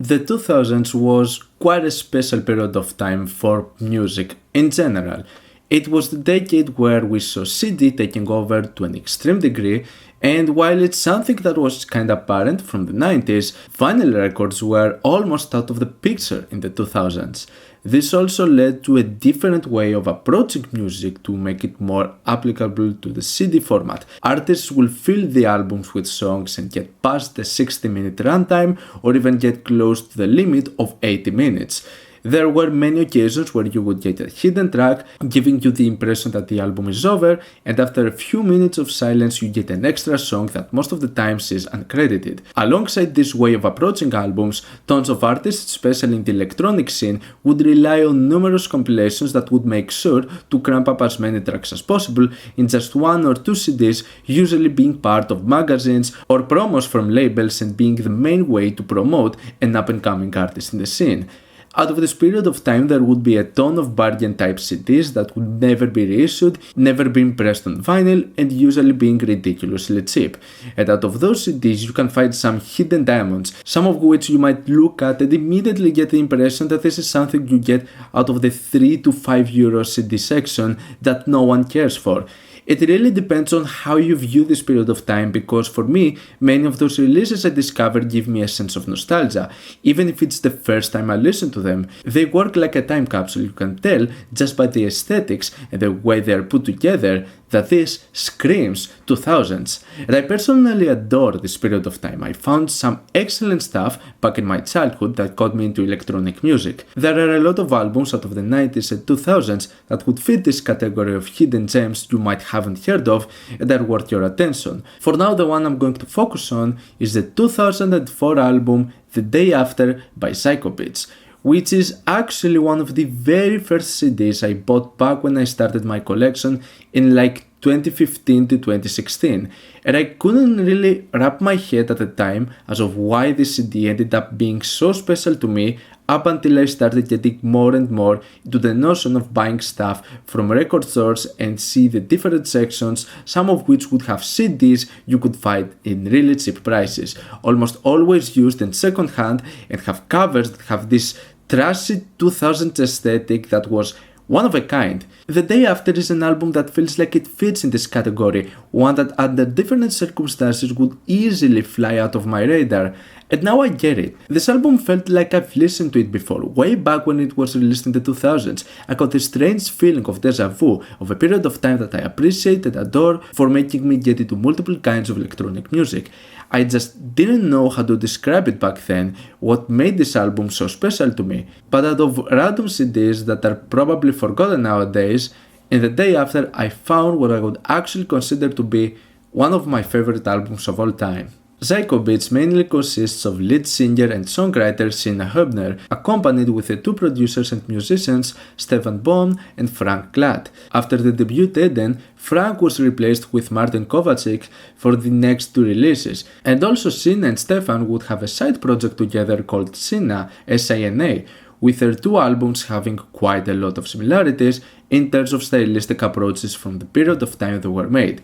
The 2000s was quite a special period of time for music in general. It was the decade where we saw CD taking over to an extreme degree, and while it's something that was kinda apparent from the 90s, vinyl records were almost out of the picture in the 2000s. This also led to a different way of approaching music to make it more applicable to the CD format. Artists will fill the albums with songs and get past the 60-minute runtime or even get close to the limit of 80 minutes. There were many occasions where you would get a hidden track, giving you the impression that the album is over, and after a few minutes of silence you get an extra song that most of the times is uncredited. Alongside this way of approaching albums, tons of artists, especially in the electronic scene, would rely on numerous compilations that would make sure to cramp up as many tracks as possible in just 1 or 2 CDs, usually being part of magazines or promos from labels and being the main way to promote an up-and-coming artist in the scene. Out of this period of time there would be a ton of bargain type CDs that would never be reissued, never being pressed on vinyl, and usually being ridiculously cheap. And out of those CDs you can find some hidden diamonds, some of which you might look at and immediately get the impression that this is something you get out of the 3 to 5 euro CD section that no one cares for. It really depends on how you view this period of time, because for me, many of those releases I discover give me a sense of nostalgia. Even if it's the first time I listen to them, they work like a time capsule. You can tell just by the aesthetics and the way they are put together that this screams 2000s. And I personally adore this period of time. I found some excellent stuff back in my childhood that got me into electronic music. There are a lot of albums out of the 90s and 2000s that would fit this category of hidden gems you might haven't heard of and are worth your attention. For now, the one I'm going to focus on is the 2004 album The Day After by Pzychobitch, which is actually one of the very first CDs I bought back when I started my collection in like 2015 to 2016, and I couldn't really wrap my head at the time as of why this CD ended up being so special to me up until I started getting more and more into the notion of buying stuff from record stores and see the different sections, some of which would have CDs you could find in really cheap prices, almost always used in second hand, and have covers that have this trashy 2000s aesthetic that was one of a kind. The Day After is an album that feels like it fits in this category, one that under different circumstances would easily fly out of my radar. And now I get it. This album felt like I've listened to it before, way back when it was released in the 2000s. I got this strange feeling of déjà vu, of a period of time that I appreciate and adore for making me get into multiple kinds of electronic music. I just didn't know how to describe it back then, what made this album so special to me. But out of random CDs that are probably forgotten nowadays, in The Day After I found what I would actually consider to be one of my favorite albums of all time. Pzychobitch mainly consists of lead singer and songwriter Sina Hübner, accompanied with the 2 producers and musicians Stefan Bohm and Frank Glatt. After the debut Eden, Frank was replaced with Martin Kovacic for the next 2 releases, and also Sina and Stefan would have a side project together called Sina, SINA, with their 2 albums having quite a lot of similarities in terms of stylistic approaches from the period of time they were made.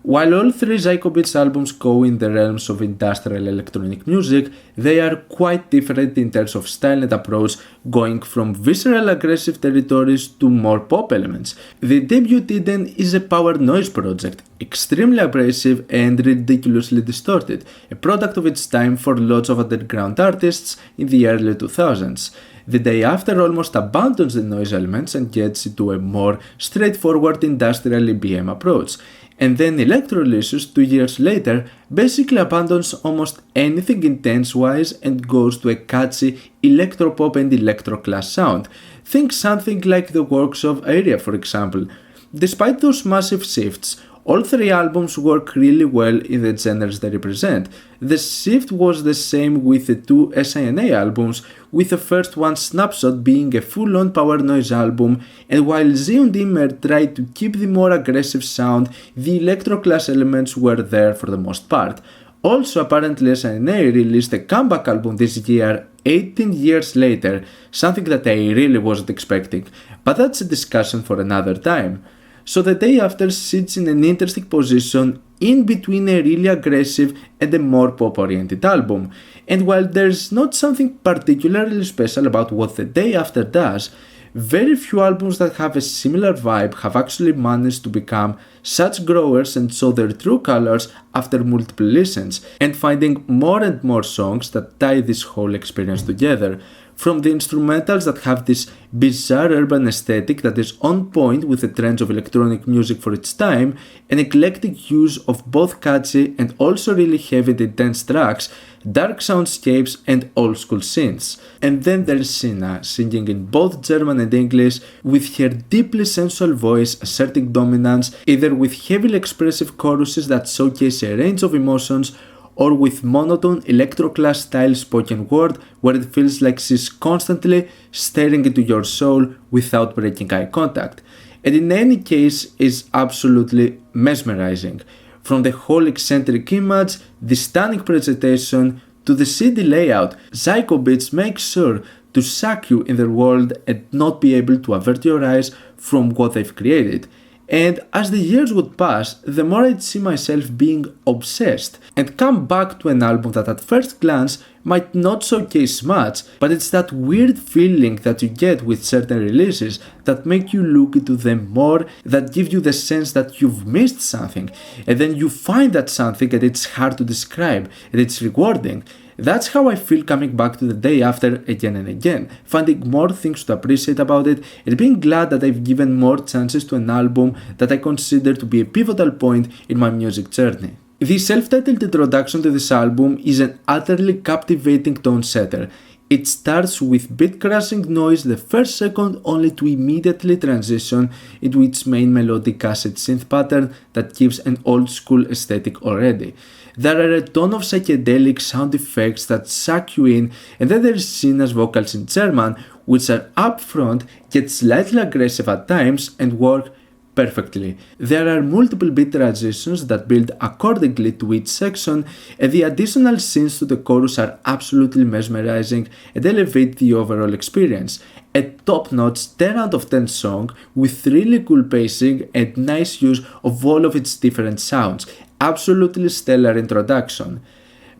While all 3 Pzychobitch albums go in the realms of industrial electronic music, they are quite different in terms of style and approach, going from visceral aggressive territories to more pop elements. The debut Eden is a power noise project, extremely abrasive and ridiculously distorted, a product of its time for lots of underground artists in the early 2000s. The Day After almost abandons the noise elements and gets into a more straightforward industrial EBM approach. And then Electroclash 2 years later basically abandons almost anything intense-wise and goes to a catchy electropop and electroclash sound. Think something like the works of Area, for example. Despite those massive shifts, all 3 albums work really well in the genres they represent. The shift was the same with the 2 SINA albums, with the first one, Snapshot, being a full-on power noise album, and while Z and Immer tried to keep the more aggressive sound, the electroclash elements were there for the most part. Also, apparently SINA released a comeback album this year, 18 years later, something that I really wasn't expecting, but that's a discussion for another time. so the day after sits in an interesting position in between a really aggressive and a more pop-oriented album. And while there's not something particularly special about what the day after does, very few albums that have a similar vibe have actually managed to become such growers and show their true colors after multiple listens, and finding more and more songs that tie this whole experience together. From the instrumentals that have this bizarre urban aesthetic that is on point with the trends of electronic music for its time, an eclectic use of both catchy and also really heavy and intense tracks, dark soundscapes and old school synths. And then there's Sina, singing in both German and English, with her deeply sensual voice asserting dominance, either with heavily expressive choruses that showcase a range of emotions, or with monotone Electroclash style spoken word where it feels like she's constantly staring into your soul without breaking eye contact. And in any case is absolutely mesmerizing. From the whole eccentric image, the stunning presentation, to the CD layout, Pzychobitch makes sure to suck you in their world and not be able to avert your eyes from what they've created. And as the years would pass, the more I'd see myself being obsessed and come back to an album that at first glance might not showcase much, but it's that weird feeling that you get with certain releases that make you look into them more, that give you the sense that you've missed something, and then you find that something and it's hard to describe, and it's rewarding. That's how I feel coming back to the day after again and again, finding more things to appreciate about it and being glad that I've given more chances to an album that I consider to be a pivotal point in my music journey. The self-titled introduction to this album is an utterly captivating tone setter. It starts with beat-crushing noise the first second only to immediately transition into its main melodic acid synth pattern that gives an old-school aesthetic already. There are a ton of psychedelic sound effects that suck you in, and then there's Sina's vocals in German, which are upfront yet slightly aggressive at times and work perfectly. There are multiple beat transitions that build accordingly to each section, and the additional synths to the chorus are absolutely mesmerizing and elevate the overall experience. A top-notch 10 out of 10 song with really cool pacing and nice use of all of its different sounds. Absolutely stellar introduction.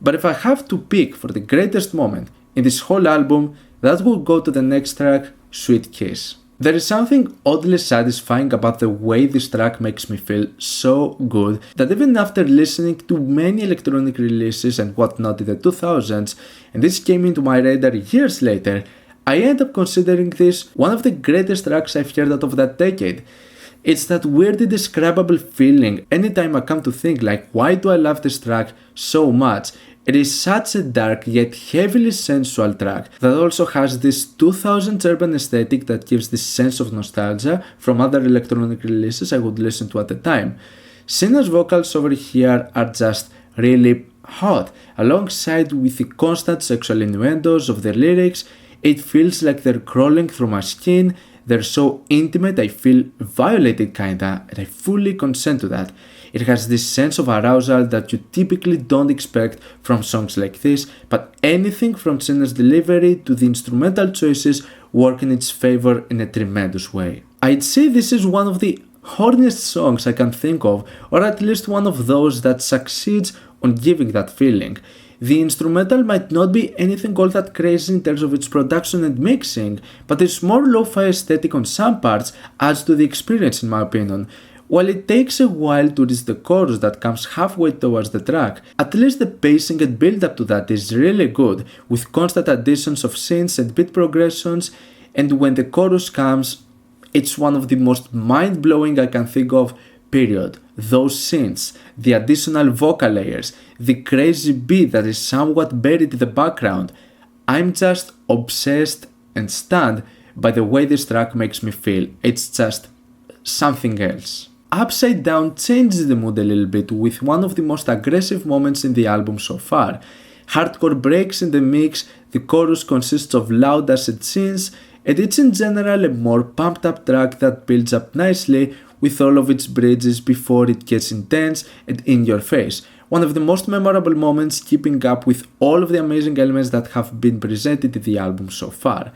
But if I have to pick for the greatest moment in this whole album, that would go to the next track, Sweet Kiss. There is something oddly satisfying about the way this track makes me feel so good that even after listening to many electronic releases and whatnot in the 2000s, and this came into my radar years later, I end up considering this one of the greatest tracks I've heard out of that decade. It's that weird indescribable feeling anytime I come to think like, why do I love this track so much? It is such a dark yet heavily sensual track that also has this 2000s urban aesthetic that gives this sense of nostalgia from other electronic releases I would listen to at the time. Sina's vocals over here are just really hot. Alongside with the constant sexual innuendos of their lyrics, it feels like they're crawling through my skin. They're so intimate I feel violated kinda, and I fully consent to that. It has this sense of arousal that you typically don't expect from songs like this, but anything from Sina's delivery to the instrumental choices work in its favor in a tremendous way. I'd say this is one of the horniest songs I can think of, or at least one of those that succeeds on giving that feeling. The instrumental might not be anything all that crazy in terms of its production and mixing, but its more lo-fi aesthetic on some parts adds to the experience in my opinion. While it takes a while to reach the chorus that comes halfway towards the track, at least the pacing and build up to that is really good, with constant additions of synths and beat progressions, and when the chorus comes, it's one of the most mind-blowing I can think of, period. Those synths, the additional vocal layers, the crazy beat that is somewhat buried in the background. I'm just obsessed and stunned by the way this track makes me feel. It's just something else. Upside Down changes the mood a little bit with one of the most aggressive moments in the album so far. Hardcore breaks in the mix, the chorus consists of loud acid synths, and it's in general a more pumped up track that builds up nicely with all of its bridges before it gets intense and in your face. One of the most memorable moments keeping up with all of the amazing elements that have been presented in the album so far.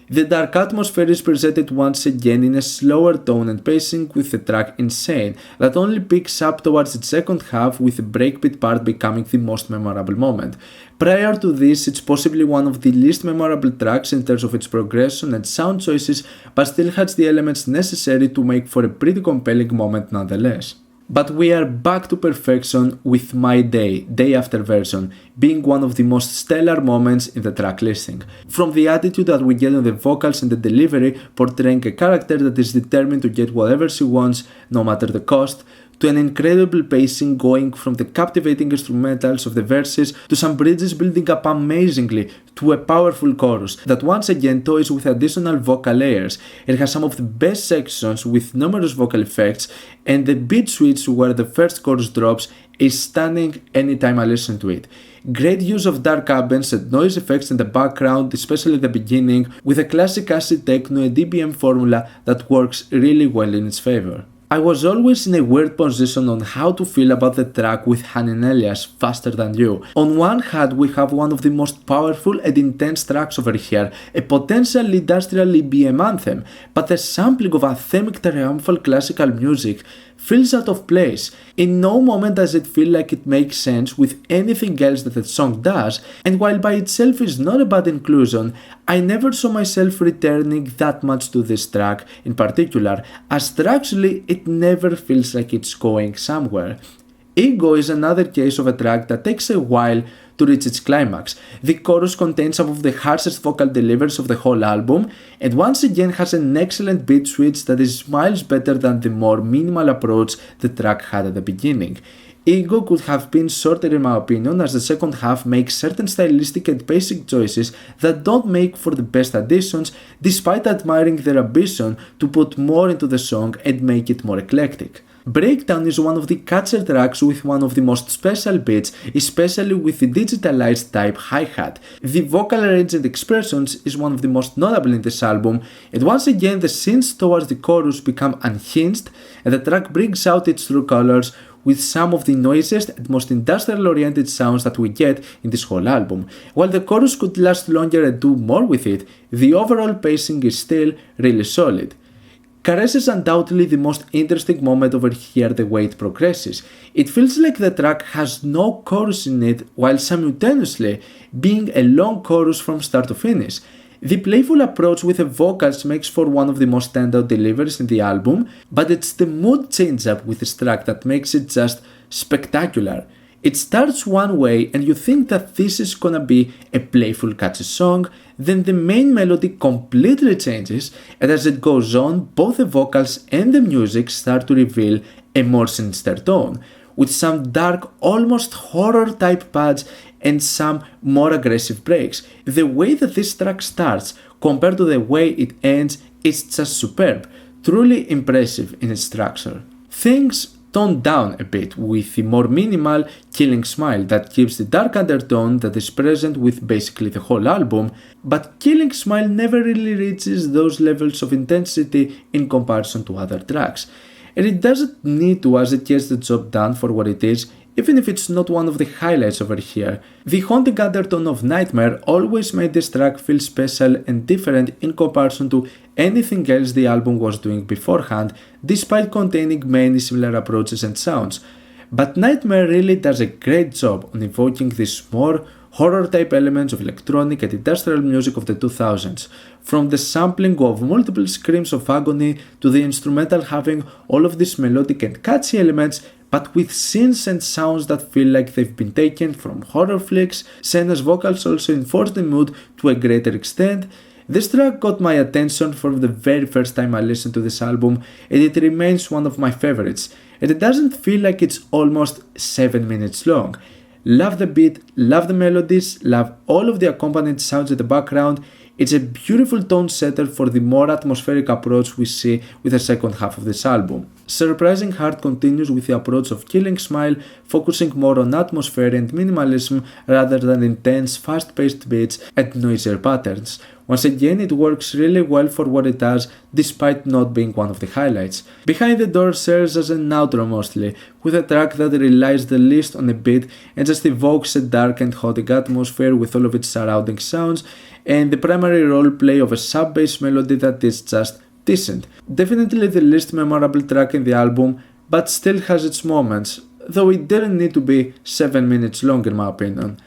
The dark atmosphere is presented once again in a slower tone and pacing, with the track Insane that only picks up towards its second half, with the breakbeat part becoming the most memorable moment. Prior to this, it's possibly one of the least memorable tracks in terms of its progression and sound choices, but still has the elements necessary to make for a pretty compelling moment nonetheless. But we are back to perfection with My Day, Day After version, being one of the most stellar moments in the track listing. From the attitude that we get on the vocals and the delivery, portraying a character that is determined to get whatever she wants, no matter the cost, to an incredible pacing going from the captivating instrumentals of the verses to some bridges building up amazingly to a powerful chorus that once again toys with additional vocal layers. It has some of the best sections with numerous vocal effects, and the beat switch where the first chorus drops is stunning anytime I listen to it. Great use of dark ambience and noise effects in the background, especially at the beginning, with a classic acid techno and DBM formula that works really well in its favor. I was always in a weird position on how to feel about the track with Han and Elias, Faster Than You. On one hand, we have one of the most powerful and intense tracks over here, a potential industrial EBM anthem, but the sampling of anthemic triumphal classical music feels out of place. In no moment does it feel like it makes sense with anything else that the song does, and while by itself is not a bad inclusion, I never saw myself returning that much to this track in particular, as structurally it never feels like it's going somewhere. Ego is another case of a track that takes a while to reach its climax. The chorus contains some of the harshest vocal deliveries of the whole album, and once again has an excellent beat switch that is miles better than the more minimal approach the track had at the beginning. Ego could have been shorter in my opinion, as the second half makes certain stylistic and basic choices that don't make for the best additions, despite admiring their ambition to put more into the song and make it more eclectic. Breakdown is one of the catchier tracks with one of the most special beats, especially with the digitalized type hi-hat. The vocal range and expressions is one of the most notable in this album, and once again the scenes towards the chorus become unhinged, and the track brings out its true colors with some of the noisiest and most industrial-oriented sounds that we get in this whole album. While the chorus could last longer and do more with it, the overall pacing is still really solid. Caress is undoubtedly the most interesting moment over here the way it progresses. It feels like the track has no chorus in it while simultaneously being a long chorus from start to finish. The playful approach with the vocals makes for one of the most standout deliveries in the album, but it's the mood change up with this track that makes it just spectacular. It starts one way and you think that this is gonna be a playful catchy song, then the main melody completely changes, and as it goes on, both the vocals and the music start to reveal a more sinister tone, with some dark, almost horror type pads and some more aggressive breaks. The way that this track starts compared to the way it ends is just superb, truly impressive in its structure. Things toned down a bit with the more minimal Killing Smile that keeps the dark undertone that is present with basically the whole album, but Killing Smile never really reaches those levels of intensity in comparison to other tracks. And it doesn't need to, as it gets the job done for what it is, even if it's not one of the highlights over here. The haunting undertone of Nightmare always made this track feel special and different in comparison to anything else the album was doing beforehand, despite containing many similar approaches and sounds. But Nightmare really does a great job on evoking these more horror type elements of electronic and industrial music of the 2000s, from the sampling of multiple screams of agony to the instrumental having all of these melodic and catchy elements, but with scenes and sounds that feel like they've been taken from horror flicks. Senna's vocals also enforce the mood to a greater extent. This track got my attention from the very first time I listened to this album, and it remains one of my favorites, and it doesn't feel like it's almost 7 minutes long. Love the beat, love the melodies, love all of the accompanying sounds in the background. It's a beautiful tone setter for the more atmospheric approach we see with the second half of this album. Surprising Heart continues with the approach of Killing Smile, focusing more on atmosphere and minimalism rather than intense, fast-paced beats and noisier patterns, Once again, it works really well for what it does, despite not being one of the highlights. Behind the Door serves as an outro mostly, with a track that relies the least on a beat and just evokes a dark and haunting atmosphere with all of its surrounding sounds, and the primary role play of a sub-bass melody that is just decent. Definitely the least memorable track in the album, but still has its moments, though it didn't need to be 7 minutes long in my opinion.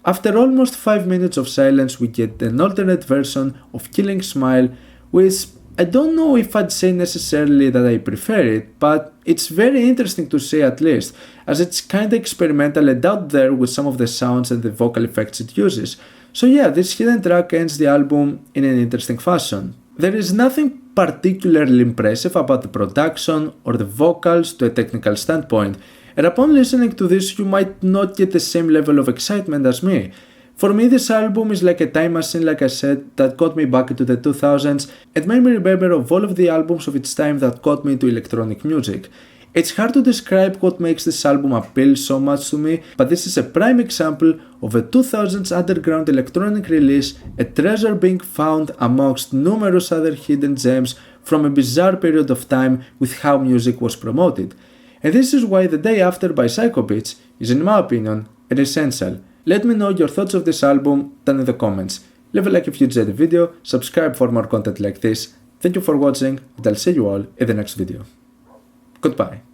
After almost 5 minutes of silence, we get an alternate version of Killing Smile, which I don't know if I'd say necessarily that I prefer it, but it's very interesting to say at least, as it's kinda experimental and out there with some of the sounds and the vocal effects it uses. So yeah, this hidden track ends the album in an interesting fashion. There is nothing particularly impressive about the production or the vocals to a technical standpoint, and upon listening to this you might not get the same level of excitement as me. For me, this album is like a time machine, like I said, that got me back into the 2000s and made me remember of all of the albums of its time that got me into electronic music. It's hard to describe what makes this album appeal so much to me, but this is a prime example of a 2000s underground electronic release, a treasure being found amongst numerous other hidden gems from a bizarre period of time with how music was promoted. And this is why The Day After by Pzychobitch is, in my opinion, an essential. Let me know your thoughts of this album down in the comments. Leave a like if you enjoyed the video, subscribe for more content like this. Thank you for watching, and I'll see you all in the next video. Goodbye.